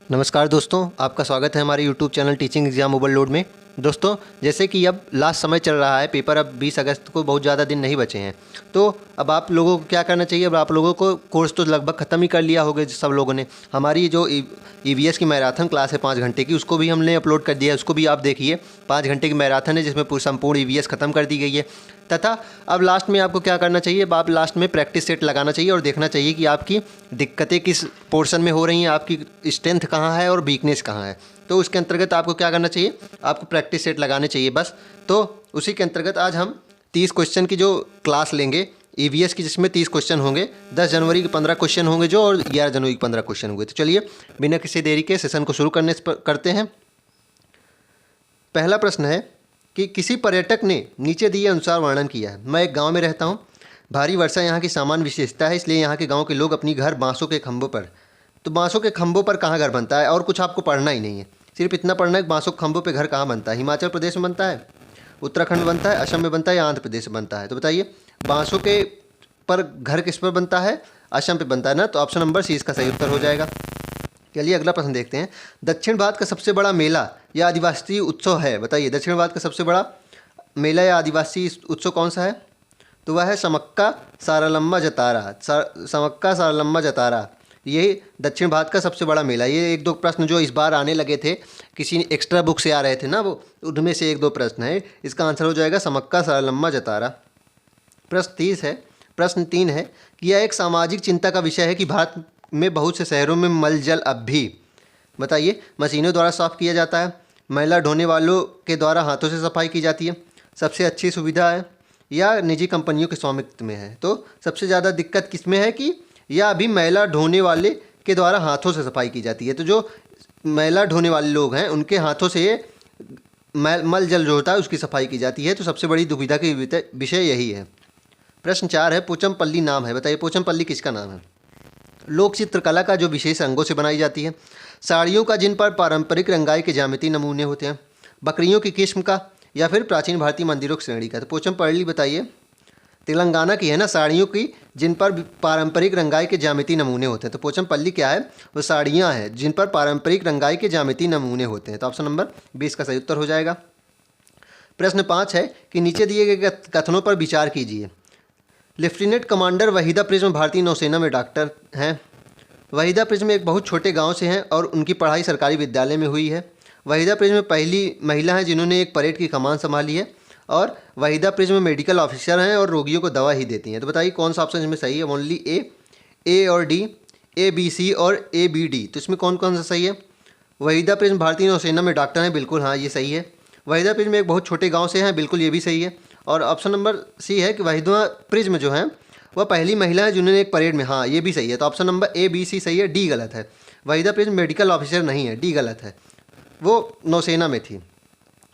नमस्कार दोस्तों, आपका स्वागत है हमारे YouTube channel teaching exam overload में। दोस्तों, जैसे कि अब लास्ट समय चल रहा है, पेपर अब 20 अगस्त को बहुत ज़्यादा दिन नहीं बचे हैं। तो अब आप लोगों को क्या करना चाहिए, अब आप लोगों को कोर्स तो लगभग ख़त्म ही कर लिया होगा सब लोगों ने। हमारी जो ईवीएस की मैराथन क्लास है 5 घंटे की, उसको भी हमने अपलोड कर दिया है, उसको भी आप देखिए। 5 घंटे की मैराथन है जिसमें संपूर्ण ईवीएस ख़त्म कर दी गई है। तथा अब लास्ट में आपको क्या करना चाहिए, अब आप लास्ट में प्रैक्टिस सेट लगाना चाहिए और देखना चाहिए कि आपकी दिक्कतें किस पोर्शन में हो रही हैं, आपकी स्ट्रेंथ कहाँ है और वीकनेस कहाँ है। तो उसके अंतर्गत आपको क्या करना चाहिए, आपको प्रैक्टिस सेट लगाने चाहिए बस। तो उसी के अंतर्गत आज हम 30 क्वेश्चन की जो क्लास लेंगे ईवीएस की, जिसमें 30 क्वेश्चन होंगे। 10 जनवरी के 15 क्वेश्चन होंगे जो, और 11 जनवरी के 15 क्वेश्चन होंगे। तो चलिए बिना किसी देरी के सेशन को शुरू करते हैं। पहला प्रश्न है कि किसी पर्यटक ने नीचे दिए अनुसार वर्णन किया है। मैं एक गांव में रहता हूं। भारी वर्षा यहाँ की सामान्य विशेषता है, इसलिए यहाँ के गांव के लोग अपनी घर बांसों के खंभों पर। तो बांसों के खंभों पर कहाँ घर बनता है, और कुछ आपको पढ़ना ही नहीं है, सिर्फ इतना पढ़ना है कि बांसों के खंभों पर घर कहाँ बनता है। हिमाचल प्रदेश में बनता है, उत्तराखंड में बनता है, असम में बनता है या आंध्र प्रदेश में बनता है। तो बताइए बांसों के पर घर किस पर बनता है, असम पे बनता है ना। तो ऑप्शन नंबर सी इसका सही उत्तर हो जाएगा। चलिए अगला प्रश्न देखते हैं। दक्षिण भारत का सबसे बड़ा मेला या आदिवासी उत्सव है, बताइए दक्षिण भारत का सबसे बड़ा मेला या आदिवासी उत्सव कौन सा है। तो वह है समक्का सारालम्मा जतारा। समक्का सारालम्मा जतारा, ये दक्षिण भारत का सबसे बड़ा मेला। ये एक दो प्रश्न जो इस बार आने लगे थे, किसी एक्स्ट्रा बुक से आ रहे थे ना, वो उनमें से एक दो प्रश्न है। इसका आंसर हो जाएगा समक्का सारालम्मा जतारा। प्रश्न तीन है कि यह एक सामाजिक चिंता का विषय है कि भारत में बहुत से शहरों में मल जल अब भी, बताइए, मशीनों द्वारा साफ किया जाता है, मैला ढोने वालों के द्वारा हाथों से सफाई की जाती है, सबसे अच्छी सुविधा है, या निजी कंपनियों के स्वामित्व में है। तो सबसे ज़्यादा दिक्कत किस में है कि या अभी मैला ढोने वाले के द्वारा हाथों से सफाई की जाती है। तो जो मैला ढोने वाले लोग हैं उनके हाथों से मल जल जो होता है उसकी सफाई की जाती है। तो सबसे बड़ी दुविधा की विषय यही है। प्रश्न 4 है पोचमपल्ली नाम है, बताइए पोचमपल्ली किसका नाम है। लोक चित्रकला का जो विशेष रंगों से बनाई जाती है, साड़ियों का जिन पर पारंपरिक रंगाई के ज्यामितीय नमूने होते हैं, बकरियों की किस्म का, या फिर प्राचीन भारतीय मंदिरों की श्रेणी का। तो पोचमपल्ली बताइए तेलंगाना की है ना, साड़ियों की जिन पर पारंपरिक रंगाई के ज्यामितीय नमूने होते हैं। तो पोचमपल्ली क्या है, वो साड़ियाँ हैं जिन पर पारंपरिक रंगाई के ज्यामितीय नमूने होते हैं। तो ऑप्शन नंबर 20 का सही उत्तर हो जाएगा। प्रश्न 5 है कि नीचे दिए गए कथनों पर विचार कीजिए। लेफ्टिनेंट कमांडर वहीदा प्रिज्म भारतीय नौसेना में डॉक्टर हैं। वहीदा प्रिज्म एक बहुत छोटे गांव से हैं और उनकी पढ़ाई सरकारी विद्यालय में हुई है। वहीदा प्रिज्म पहली महिला हैं जिन्होंने एक परेड की कमान संभाली है, और वहीदा प्रिज्म मेडिकल ऑफिसर हैं और रोगियों को दवा ही देती हैं। तो बताइए कौन सा ऑप्शन इसमें सही है। ओनली ए और डी, ए बी सी और ए बी डी। तो इसमें कौन कौन सा सही है। वहीदा प्रिज्म भारतीय नौसेना में डॉक्टर हैं, बिल्कुल हाँ ये सही है। वहीदा प्रिज्म एक बहुत छोटे गाँव से हैं, बिल्कुल ये भी सही है। और ऑप्शन नंबर सी है कि वहीदा प्रिज्म जो हैं वह पहली महिला है जिन्होंने एक परेड में, हाँ ये भी सही है। तो option number A B C सही है, डी गलत है। वहीदा प्रिज्म मेडिकल ऑफिसर नहीं है, डी गलत है, वो नौसेना में थी।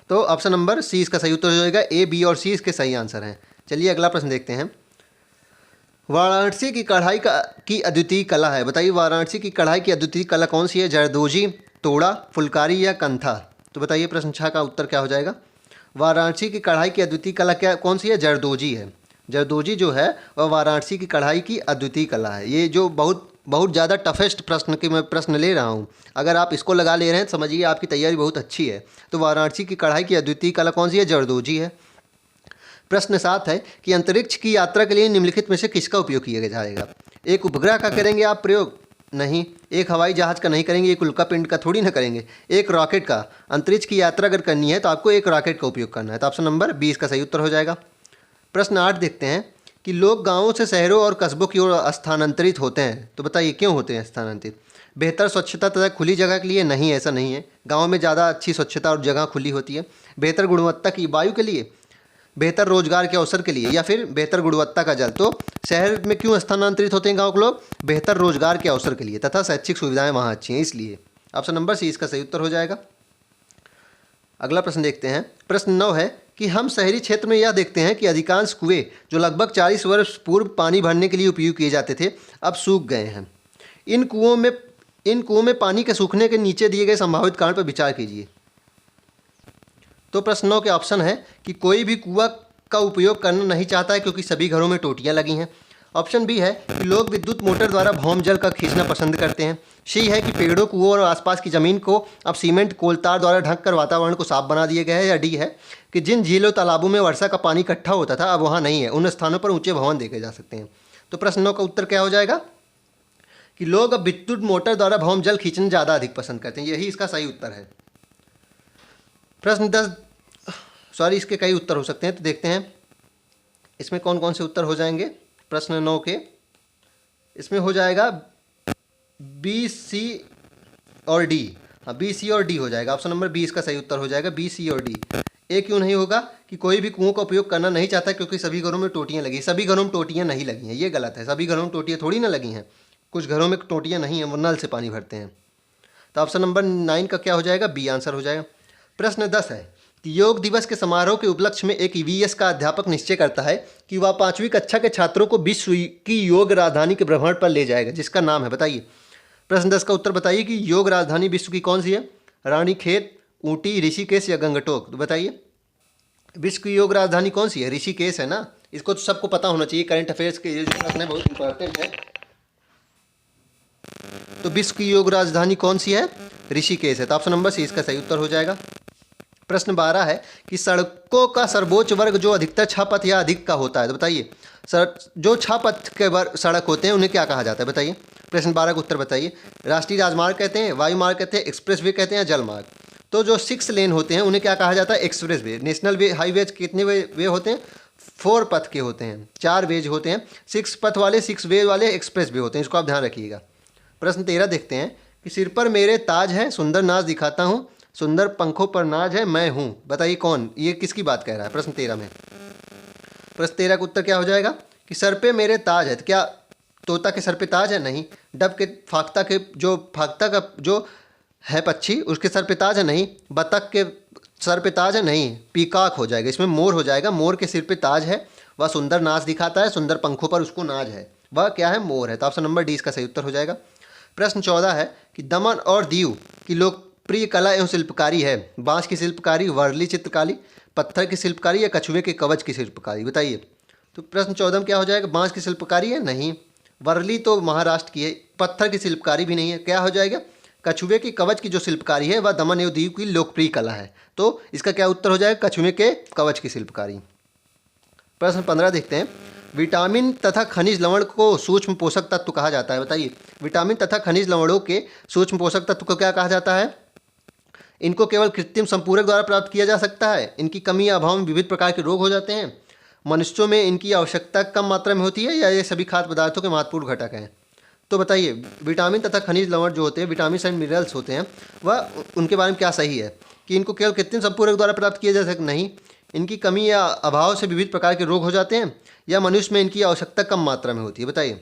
तो ऑप्शन नंबर सी इसका सही उत्तर हो जाएगा। ए बी और सी इसके सही आंसर हैं। चलिए अगला प्रश्न देखते हैं। वाराणसी की कढ़ाई की अद्वितीय कला है, बताइए वाराणसी की कढ़ाई की अद्वितीय कला कौन सी है। जरदोजी, तोड़ा, फुलकारी या कंथा। तो बताइए प्रश्न 6 का उत्तर क्या हो जाएगा। वाराणसी की कढ़ाई की अद्वितीय कला क्या कौन सी है, जरदोजी है। जरदोजी जो है वह वाराणसी की कढ़ाई की अद्वितीय कला है। ये जो बहुत ज़्यादा टफेस्ट प्रश्न के मैं प्रश्न ले रहा हूँ, अगर आप इसको लगा ले रहे हैं तो समझिए आपकी तैयारी बहुत अच्छी है। तो वाराणसी की कढ़ाई की अद्वितीय कला कौन सी है, जरदोजी है। प्रश्न 7 है कि अंतरिक्ष की यात्रा के लिए निम्नलिखित में से किसका उपयोग किया जाएगा। एक उपग्रह का करेंगे आप प्रयोग, नहीं। एक हवाई जहाज़ का नहीं करेंगे, एक उल्कापिंड का थोड़ी ना करेंगे। एक रॉकेट का, अंतरिक्ष की यात्रा अगर करनी है तो आपको एक रॉकेट का उपयोग करना है। तो ऑप्शन नंबर 20 का सही उत्तर हो जाएगा। प्रश्न 8 देखते हैं कि लोग गांवों से शहरों और कस्बों की ओर स्थानांतरित होते हैं। तो बताइए क्यों होते हैं स्थानांतरित। बेहतर स्वच्छता तथा खुली जगह के लिए, नहीं ऐसा नहीं है। गाँव में ज़्यादा अच्छी स्वच्छता और जगह खुली होती है। बेहतर गुणवत्ता की वायु के लिए, बेहतर रोजगार के अवसर के लिए, या फिर बेहतर गुणवत्ता का जल। तो शहर में क्यों स्थानांतरित होते हैं गाँव के लोग, बेहतर रोजगार के अवसर के लिए तथा शैक्षिक सुविधाएं वहाँ अच्छी हैं इसलिए। ऑप्शन नंबर सी इसका सही उत्तर हो जाएगा। अगला प्रश्न देखते हैं। प्रश्न 9 है कि हम शहरी क्षेत्र में यह देखते हैं कि अधिकांश कुएं जो लगभग 40 वर्ष पूर्व पानी भरने के लिए उपयोग किए जाते थे अब सूख गए हैं। इन कुओं में पानी के सूखने के नीचे दिए गए संभावित कारण पर विचार कीजिए। तो प्रश्न 9 के ऑप्शन है कि कोई भी कुआं का उपयोग करना नहीं चाहता है क्योंकि सभी घरों में टोटियां लगी हैं, ऑप्शन बी है कि लोग विद्युत मोटर द्वारा भौम जल का खींचना पसंद करते हैं। सी है कि पेड़ों, कुओं और आसपास की ज़मीन को अब सीमेंट कोलतार द्वारा ढक कर वातावरण को साफ बना दिया गया है। या डी है कि जिन झीलों तालाबों में वर्षा का पानी इकट्ठा होता था अब वहाँ नहीं है, उन स्थानों पर ऊंचे भवन देखे जा सकते हैं। तो प्रश्न 9 का उत्तर क्या हो जाएगा कि लोग अब विद्युत मोटर द्वारा भौम जल खींचना ज़्यादा अधिक पसंद करते हैं। यही इसका सही उत्तर है। प्रश्न 10, सॉरी इसके कई उत्तर हो सकते हैं, तो देखते हैं इसमें कौन कौन से उत्तर हो जाएंगे। प्रश्न 9 के इसमें हो जाएगा बी, सी और डी। हाँ, बी, सी और डी हो जाएगा। ऑप्शन नंबर 20 का सही उत्तर हो जाएगा बी, सी और डी। ए क्यों नहीं होगा कि कोई भी कुओं का उपयोग करना नहीं चाहता क्योंकि सभी घरों में टोटियाँ लगी। सभी घरों में टोटियाँ नहीं लगी हैं, ये गलत है। सभी घरों में टोटियाँ थोड़ी ना लगी हैं, कुछ घरों में टोटियाँ नहीं हैं, वो नल से पानी भरते हैं। तो ऑप्शन नंबर 9 का क्या हो जाएगा, बी आंसर हो जाएगा। प्रश्न 10 है कि योग दिवस के समारोह के उपलक्ष्य में एक ईवीएस का अध्यापक निश्चय करता है कि वह 5वीं कक्षा के छात्रों को विश्व की योग राजधानी के भ्रमण पर ले जाएगा, जिसका नाम है, बताइए। प्रश्न 10 का उत्तर बताइए कि योग राजधानी विश्व की कौन सी है। रानीखेत, ऊटी, ऋषिकेश या गंगटोक। तो बताइए विश्व की योग राजधानी कौन सी है। ऋषिकेश है ना, इसको तो सबको पता होना चाहिए, करंट अफेयर्स के ये जो प्रश्न है बहुत इंपॉर्टेंट है। तो विश्व की योग राजधानी कौन सी है, ऋषिकेश है। तो ऑप्शन नंबर सी इसका सही उत्तर हो जाएगा। प्रश्न 12 है कि सड़कों का सर्वोच्च वर्ग जो अधिकतर 6 पथ या अधिक का होता है। तो बताइए जो 6 पथ के सड़क होते हैं उन्हें क्या कहा जाता है, बताइए। प्रश्न 12 का उत्तर बताइए। राष्ट्रीय राजमार्ग कहते हैं, वायु मार्ग कहते हैं, एक्सप्रेस वे कहते हैं, जल मार्ग। तो जो 6 लेन होते हैं उन्हें क्या कहा जाता है, एक्सप्रेस वे। नेशनल वे हाईवे कितने वे होते हैं, 4 पथ के होते हैं, 4 वेज होते हैं। 6 पथ वाले, 6 वे वाले एक्सप्रेस वे होते हैं, इसको आप ध्यान रखिएगा। प्रश्न 13 देखते हैं कि सिर पर मेरे ताज है, सुंदर नाच दिखाता हूँ, सुंदर पंखों पर नाज है, मैं हूँ। बताइए कौन, ये किसकी बात कह रहा है प्रश्न 13 में। प्रश्न 13 का उत्तर क्या हो जाएगा कि सर पे मेरे ताज है। तो क्या तोता के सर पे ताज है, नहीं। डब के फाख्ता का जो है पक्षी उसके सर पे ताज है, नहीं। बतख के सर पे ताज है, नहीं। पीकॉक हो जाएगा, इसमें मोर हो जाएगा। मोर के सिर पे ताज है, वह सुंदर नाच दिखाता है, सुंदर पंखों पर उसको नाज है, वह क्या है, मोर है। तो ऑप्शन नंबर डी इसका सही उत्तर हो जाएगा। प्रश्न 14 है कि दमन और दीव की लोकप्रिय कला एवं शिल्पकारी है। बांस की शिल्पकारी, वर्ली चित्रकारी, पत्थर की शिल्पकारी या कछुए के कवच की शिल्पकारी। बताइए। तो प्रश्न 14 में क्या हो जाएगा, बांस की शिल्पकारी है, नहीं। वर्ली तो महाराष्ट्र की है। पत्थर की शिल्पकारी भी नहीं है, क्या हो जाएगा, कछुए की कवच की जो शिल्पकारी है वह दमन एवं दीव की लोकप्रिय कला है। तो इसका क्या उत्तर हो जाएगा, कछुए के कवच की शिल्पकारी। प्रश्न 15 देखते हैं। विटामिन तथा खनिज लवण को सूक्ष्म पोषक तत्व कहा जाता है। बताइए विटामिन तथा खनिज लवणों के सूक्ष्म पोषक तत्व को क्या कहा जाता है। इनको केवल कृत्रिम संपूरक द्वारा प्राप्त किया जा सकता है। इनकी कमी या अभाव में विविध प्रकार के रोग हो जाते हैं। मनुष्यों में इनकी आवश्यकता कम मात्रा में होती है या ये सभी खाद्य पदार्थों के महत्वपूर्ण घटक हैं। तो बताइए विटामिन तथा खनिज लवण जो होते हैं, विटामिन एंड मिनरल्स होते हैं, वह उनके बारे में क्या सही है कि इनको केवल कृत्रिम संपूरक द्वारा प्राप्त किया जा सकता, नहीं। इनकी कमी या अभाव से विविध प्रकार के रोग हो जाते हैं या मनुष्य में इनकी आवश्यकता कम मात्रा में होती है। बताइए।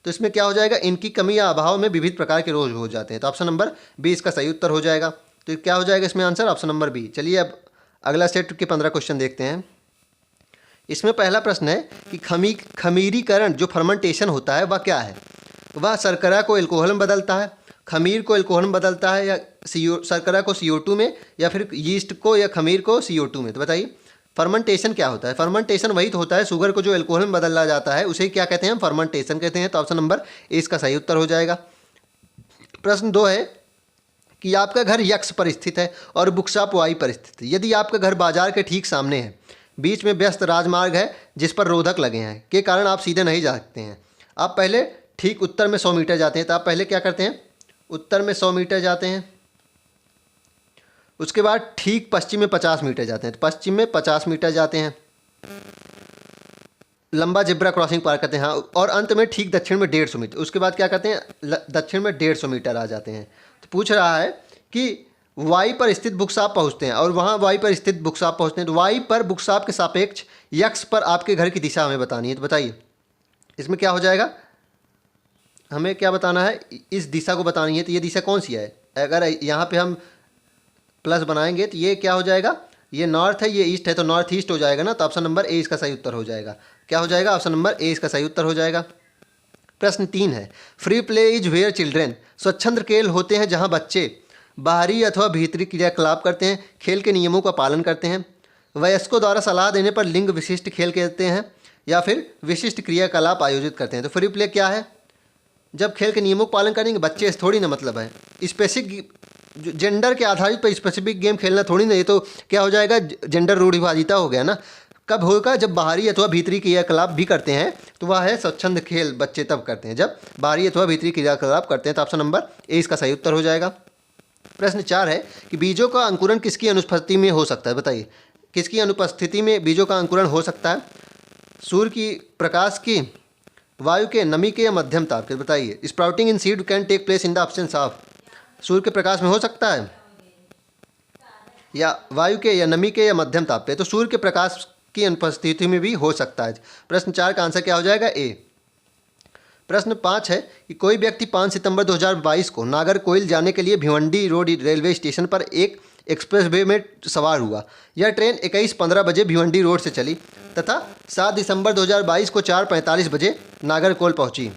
तो इसमें क्या हो जाएगा, इनकी कमी या अभाव में विविध प्रकार के रोग हो जाते हैं। तो ऑप्शन नंबर बी इसका सही उत्तर हो जाएगा। तो क्या हो जाएगा इसमें आंसर, ऑप्शन नंबर बी। चलिए अब अगला सेट के 15 क्वेश्चन देखते हैं। इसमें पहला प्रश्न है कि खमीरीकरण जो फर्मेंटेशन होता है वह क्या है। वह शर्करा को एल्कोहल में बदलता है, खमीर को एल्कोहल में बदलता है, या शर्करा को CO2 में, या फिर यीस्ट को या खमीर को CO2 में। तो बताइए फर्मेंटेशन क्या होता है। फर्मेंटेशन वही तो होता है, शुगर को जो एल्कोहल में बदला जाता है उसे क्या कहते हैं, फर्मेंटेशन कहते हैं। तो ऑप्शन नंबर ए इसका सही उत्तर हो जाएगा। प्रश्न 2 है कि आपका घर यक्ष पर स्थित है और बुकशॉप वाई पर स्थित है। यदि आपका घर बाजार के ठीक सामने है, बीच में व्यस्त राजमार्ग है जिस पर रोधक लगे हैं के कारण आप सीधे नहीं जा सकते हैं, आप पहले ठीक उत्तर में 100 मीटर जाते हैं, तो आप पहले क्या करते हैं, उत्तर में 100 मीटर जाते हैं, उसके बाद ठीक पश्चिम में 50 मीटर जाते हैं, तो पश्चिम में 50 मीटर जाते हैं, लंबा जिब्रा क्रॉसिंग पार करते हैं, हाँ, और अंत में ठीक दक्षिण में 150 मीटर, उसके बाद क्या करते हैं, दक्षिण में 150 मीटर आ जाते हैं। तो पूछ रहा है कि वाई पर स्थित बुकशॉप पहुँचते हैं और वहाँ वाई पर स्थित बुकशॉप पहुँचते हैं, तो वाई पर बुकशॉप के सापेक्ष यक्ष पर आपके घर की दिशा हमें बतानी है। तो बताइए इसमें क्या हो जाएगा, हमें क्या बताना है, इस दिशा को बतानी है। तो ये दिशा कौन सी है, अगर यहाँ पे हम प्लस बनाएंगे तो ये क्या हो जाएगा, ये नॉर्थ है, ये ईस्ट है, तो नॉर्थ ईस्ट हो जाएगा ना। तो ऑप्शन नंबर ए इसका सही उत्तर हो जाएगा। क्या हो जाएगा, ऑप्शन नंबर ए इसका सही उत्तर हो जाएगा। प्रश्न 3 है free play is where children, स्वच्छंद खेल होते हैं जहाँ बच्चे बाहरी अथवा भीतरी क्रियाकलाप करते हैं, खेल के नियमों का पालन करते हैं। वयस्कों द्वारा सलाह देने पर लिंग विशिष्ट खेल खेलते हैं या फिर विशिष्ट क्रियाकलाप आयोजित करते हैं। तो फ्री प्ले क्या है? जब खेल के नियमों का पालन करेंगे, बच्चे थोड़ी ना मतलब है स्पेसिफिक जेंडर के आधारित पर स्पेसिफिक गेम खेलना थोड़ी ना, ये तो क्या हो जाएगा, जेंडर रूढ़िवादिता हो गया ना। कब होगा? जब बाहरी अथवा भीतरी क्रियाकलाप भी करते हैं तो वह है स्वच्छंद खेल, बच्चे तब करते हैं जब बाहरी अथवा भीतरी क्रियाकलाप करते हैं। तो ऑप्शन नंबर ए इसका सही उत्तर हो जाएगा। प्रश्न 4 है कि बीजों का अंकुरण किसकी अनुपस्थिति में हो सकता है? बताइए, किसकी अनुपस्थिति में बीजों का अंकुरण हो सकता है? सूर्य की प्रकाश की, वायु के, नमी के या मध्यम ताप के? बताइए। Sprouting in seed can take place in the absence of, सूर्य के प्रकाश में हो सकता है या वायु के या नमी के या मध्यम ताप पे? तो सूर्य के प्रकाश की अनुपस्थिति में भी हो सकता है। प्रश्न 4 का आंसर क्या हो जाएगा? ए। प्रश्न 5 है कि कोई व्यक्ति 5 सितंबर 2022 को नागरकोइल जाने के लिए भिवंडी रोड रेलवे स्टेशन पर एक एक्सप्रेस वे में सवार हुआ। यह ट्रेन 21:15 बजे भिवंडी रोड से चली तथा 7 दिसंबर 2022 को 4:45 बजे नागरकोइल पहुंची।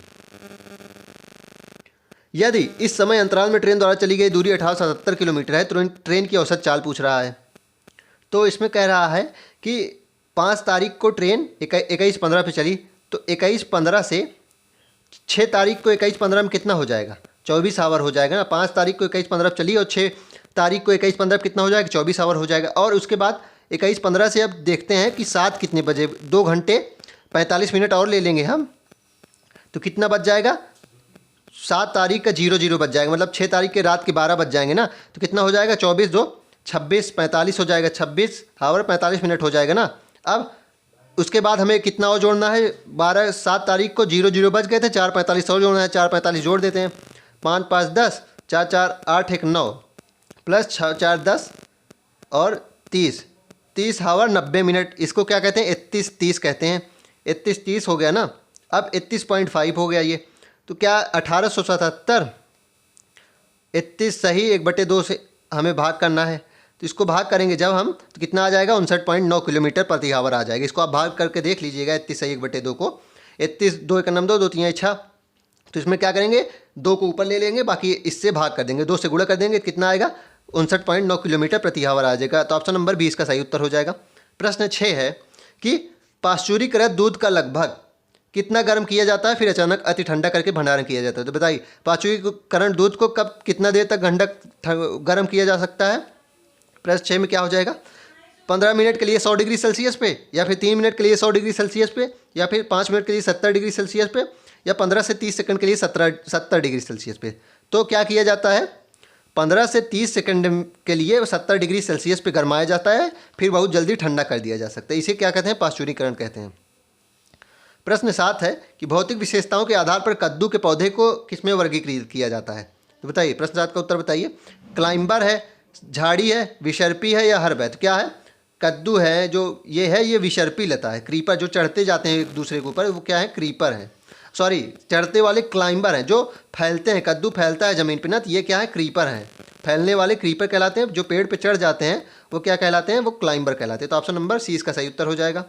यदि इस समय अंतराल में ट्रेन द्वारा चली गई दूरी 1877 किलोमीटर है तो ट्रेन की औसत चाल पूछ रहा है। तो इसमें कह रहा है कि 5 तारीख को ट्रेन 21:15 पे चली, तो 21:15 से 6 तारीख को 21:15 में कितना हो जाएगा? 24 आवर हो जाएगा ना। 5 तारीख को 21:15 पे चली और 6 तारीख को 21:15 पे कितना हो जाएगा? 24 आवर हो जाएगा। और उसके बाद 21:15 से अब देखते हैं कि 7 कितने बजे, 2 घंटे 45 मिनट और ले लेंगे हम, तो कितना बच जाएगा? 7 तारीख का 00 बच जाएगा, मतलब 6 तारीख के रात के 12 बज जाएंगे ना। तो कितना हो जाएगा? 24 2 26 45 हो जाएगा, 26 आवर 45 मिनट हो जाएगा ना। अब उसके बाद हमें कितना और जोड़ना है? 7 तारीख को 00 बज गए थे, 4:45 और जोड़ना है, 4:45 जोड़ देते हैं। 5 5 10, 4 4 8 1 9 प्लस 6 4 10 और 30 आवर 90 मिनट। इसको क्या कहते हैं? 31-30 कहते हैं। 31-30 हो गया ना। अब 31.5 हो गया ये। तो क्या 1877, 31 सही 1/2 से हमें भाग करना है। तो इसको भाग करेंगे जब हम, तो कितना आ जाएगा? 59.9 किलोमीटर प्रति आवर आ जाएगा। इसको आप भाग करके देख लीजिएगा 31 सही 1/2 को। 31 2 1 9 2 2 3 6। तो इसमें क्या करेंगे? 2 को ऊपर ले लेंगे, बाकी इससे भाग कर देंगे, 2 से गुणा कर देंगे, कितना आएगा? 59.9 किलोमीटर प्रति आवर आ जाएगा। तो ऑप्शन नंबर 20 का सही उत्तर हो जाएगा। प्रश्न 6 है कि पाश्चुरीकृत दूध का लगभग कितना गर्म किया जाता है फिर अचानक अति ठंडा करके भंडारण किया जाता है? तो बताइए, पाश्चुरीकरण दूध को कब कितना देर तक गर्म किया जा सकता है? प्रश्न 6 में क्या हो जाएगा? 15 मिनट के लिए 100 डिग्री सेल्सियस पे, या फिर 3 मिनट के लिए 100 डिग्री सेल्सियस पे, या फिर 5 मिनट के लिए 70 डिग्री सेल्सियस पे, या 15 से 30 सेकंड के लिए 70 डिग्री सेल्सियस पे। तो क्या किया जाता है? 15 से 30 सेकंड के लिए 70 डिग्री सेल्सियस पे गरमाया जाता है, फिर बहुत जल्दी ठंडा कर दिया जा सकता है। इसे क्या कहते हैं? पाश्चुरीकरण कहते हैं। प्रश्न 7 है कि भौतिक विशेषताओं के आधार पर कद्दू के पौधे को किसमें वर्गीकृत किया जाता है? तो बताइए, प्रश्न 7 का उत्तर बताइए। क्लाइंबर है, झाड़ी है, विसर्पी है या हर्ब है? तो क्या है? कद्दू है, जो ये है ये विसर्पी लता है। क्रीपर जो चढ़ते जाते हैं एक दूसरे के ऊपर, वो क्या है? क्रीपर है। सॉरी, चढ़ते वाले क्लाइंबर हैं, जो फैलते हैं, कद्दू फैलता है ज़मीन पे ना, तो ये क्या है? क्रीपर हैं। फैलने वाले क्रीपर कहलाते हैं। जो पेड़ पे चढ़ जाते हैं वो क्या कहलाते हैं? वो क्लाइंबर कहलाते हैं। तो ऑप्शन नंबर सी इसका सही उत्तर हो जाएगा।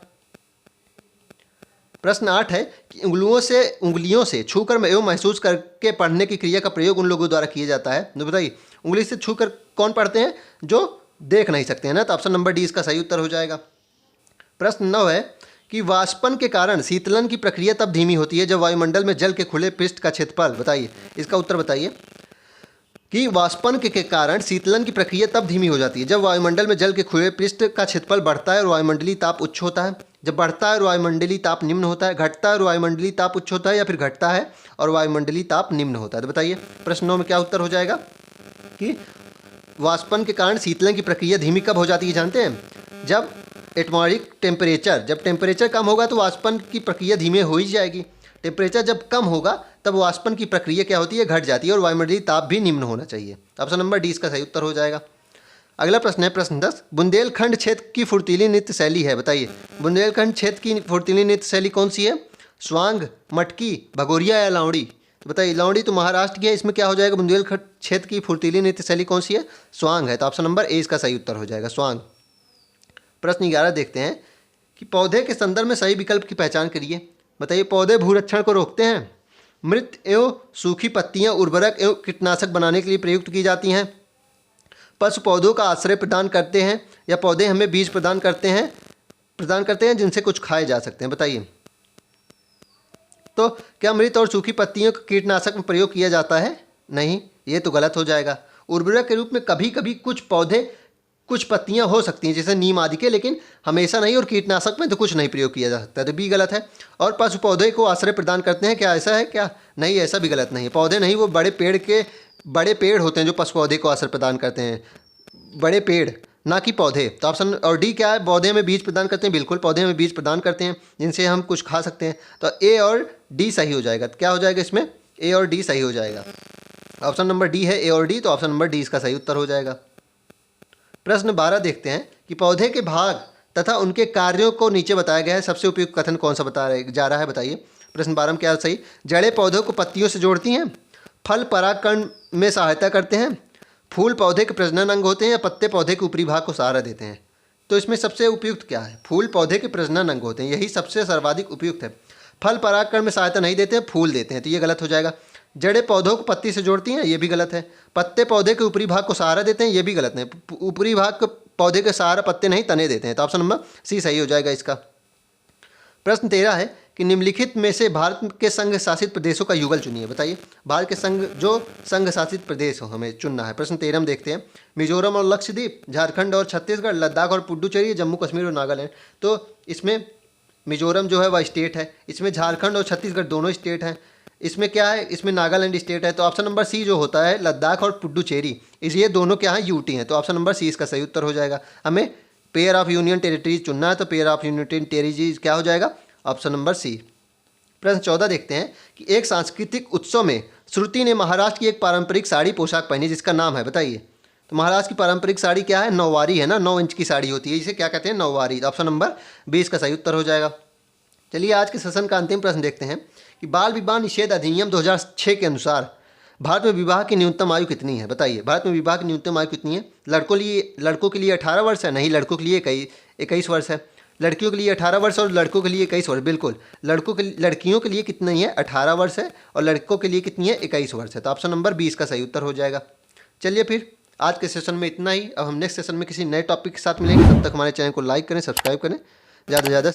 प्रश्न 8 है कि उंगलियों से छूकर एवं महसूस करके पढ़ने की क्रिया का प्रयोग उन लोगों द्वारा किया जाता है। तो बताइए, उंगली से छूकर कौन पढ़ते हैं? जो देख नहीं सकते हैं ना। तो ऑप्शन नंबर डी इसका सही उत्तर हो जाएगा। प्रश्न 9 है कि वाष्पन के कारण शीतलन की प्रक्रिया तब धीमी होती है जब वायुमंडल में जल के खुले पृष्ठ का क्षेत्रफल, बताइए इसका उत्तर बताइए, कि वाष्पन के कारण शीतलन की प्रक्रिया तब धीमी हो जाती है जब वायुमंडल में जल के खुले पृष्ठ का क्षेत्रफल बढ़ता है और वायुमंडलीय ताप उच्च होता है, जब बढ़ता है और वायुमंडलीय ताप निम्न होता है, घटता है और वायुमंडलीय ताप उच्च होता है, या फिर घटता है और वायुमंडलीय ताप निम्न होता है। तो बताइए प्रश्न 9 में क्या उत्तर हो जाएगा? कि वाष्पन के कारण शीतलन की प्रक्रिया धीमी कब हो जाती है जानते हैं? जब एटमॉस्फेरिक टेम्परेचर, जब टेम्परेचर कम होगा तो वाष्पन की प्रक्रिया धीमे हो ही जाएगी। टेम्परेचर जब कम होगा तब वाष्पन की प्रक्रिया क्या होती है? घट जाती है और वायुमंडलीय ताप भी निम्न होना चाहिए। ऑप्शन नंबर डी इसका सही उत्तर हो जाएगा। अगला प्रश्न है प्रश्न 10, बुंदेलखंड क्षेत्र की फुर्तीली नृत्य शैली है, बताइए बुंदेलखंड क्षेत्र की फुर्तीली नृत्य शैली कौन सी है? स्वांग, मटकी, भगोरिया या लावड़ी? तो बताइए, लावड़ी तो महाराष्ट्र की है, इसमें क्या हो जाएगा? बुंदेलखंड क्षेत्र की फुर्तीली नृत्य शैली कौन सी है? स्वांग है। तो ऑप्शन नंबर ए इसका सही उत्तर हो जाएगा, स्वांग। प्रश्न 11 देखते हैं कि पौधे के संदर्भ में सही विकल्प की पहचान करिए। बताइए, पौधे भूरक्षण को रोकते हैं, मृत एवं सूखी पत्तियां उर्वरक एवं कीटनाशक बनाने के लिए प्रयुक्त की जाती हैं, पशु पौधों का आश्रय प्रदान करते हैं, या पौधे हमें बीज प्रदान करते हैं जिनसे कुछ खाए जा सकते हैं। बताइए तो क्या मृत और सूखी पत्तियों को कीटनाशक में प्रयोग किया जाता है? नहीं, ये तो गलत हो जाएगा। उर्वरक के रूप में कभी कभी कुछ पौधे, कुछ पत्तियां हो सकती हैं जैसे नीम आदि के, लेकिन हमेशा नहीं, और कीटनाशक में तो कुछ नहीं प्रयोग किया जा सकता, तो बी गलत है। और पशु पौधे को आश्रय प्रदान करते हैं, क्या ऐसा है क्या? नहीं, ऐसा भी गलत नहीं है। पौधे नहीं, वो बड़े पेड़ होते हैं जो पशु पौधे को आश्रय प्रदान करते हैं, बड़े पेड़, ना कि पौधे। तो ऑप्शन और डी क्या है? पौधे में बीज प्रदान करते हैं, बिल्कुल पौधे में बीज प्रदान करते हैं जिनसे हम कुछ खा सकते हैं। तो ए और डी सही हो जाएगा। क्या हो जाएगा इसमें? ए और डी सही हो जाएगा। ऑप्शन नंबर डी है ए और डी, तो ऑप्शन नंबर डी इसका सही उत्तर हो जाएगा। प्रश्न 12 देखते हैं कि पौधे के भाग तथा उनके कार्यों को नीचे बताया गया है, सबसे उपयुक्त कथन कौन सा जा रहा है, बताइए। प्रश्न 12 में क्या सही? जड़ें पौधों को पत्तियों से जोड़ती हैं, फल परागकण में सहायता करते हैं, फूल पौधे के प्रजनन अंग होते हैं, या पत्ते पौधे के ऊपरी भाग को सहारा देते हैं। तो इसमें सबसे उपयुक्त क्या है? फूल पौधे के प्रजनन अंग होते हैं, यही सबसे सर्वाधिक उपयुक्त है। फल परागकण में सहायता नहीं देते हैं, फूल देते हैं, तो ये गलत हो जाएगा। जड़ें पौधों को पत्ती से जोड़ती हैं, ये भी गलत है। पत्ते पौधे के ऊपरी भाग को सहारा देते हैं, ये भी गलत है। ऊपरी भाग को पौधे के सहारा पत्ते नहीं, तने देते हैं, तो ऑप्शन नंबर सी सही हो जाएगा इसका। प्रश्न 13 है कि निम्नलिखित में से भारत के संघ शासित प्रदेशों का युगल चुनिए, बताइए। भारत के संघ शासित प्रदेश हो हमें चुनना है। प्रश्न 13 में देखते हैं, मिजोरम और लक्षद्वीप, झारखंड और छत्तीसगढ़, लद्दाख और पुडुचेरी, जम्मू कश्मीर और नागालैंड। तो इसमें मिजोरम जो है वह स्टेट है, इसमें झारखंड और छत्तीसगढ़ दोनों स्टेट हैं, इसमें क्या है, इसमें नागालैंड स्टेट है। तो ऑप्शन नंबर सी जो होता है, लद्दाख और पुडुचेरी, ये दोनों क्या है, यूटी हैं, तो ऑप्शन नंबर सी इसका सही उत्तर हो जाएगा। हमें पेयर ऑफ यूनियन टेरिटरीज चुनना है, तो पेयर ऑफ यूनियन टेरिटरीज क्या हो जाएगा, ऑप्शन नंबर सी। प्रश्न 14 देखते हैं कि एक सांस्कृतिक उत्सव में श्रुति ने महाराष्ट्र की एक पारंपरिक साड़ी पोशाक पहनी, जिसका नाम है, बताइए। तो महाराष्ट्र की पारंपरिक साड़ी क्या है? नौवारी है ना, 9 इंच की साड़ी होती है, इसे क्या कहते हैं, नौवारी। ऑप्शन नंबर 20 का सही उत्तर हो जाएगा। चलिए आज के सेशन का अंतिम प्रश्न देखते हैं कि बाल विवाह निषेध अधिनियम 2006 के अनुसार भारत में विवाह की न्यूनतम आयु कितनी है, बताइए। भारत में विवाह की न्यूनतम आयु कितनी है? लड़कों के लिए 18 वर्ष है? नहीं, लड़कों के लिए 21 वर्ष है। लड़कियों के लिए 18 वर्ष और लड़कों के लिए 21 वर्ष, बिल्कुल। लड़कियों के लिए कितनी है? 18 वर्ष है, और लड़कों के लिए कितनी है? 21 वर्ष है, तो ऑप्शन नंबर 20 का सही उत्तर हो जाएगा। चलिए फिर आज के सेशन में इतना ही। अब हम नेक्स्ट सेशन में किसी नए टॉपिक के साथ मिलेंगे, तब तक हमारे चैनल को लाइक करें, सब्सक्राइब करें, ज़्यादा से ज़्यादा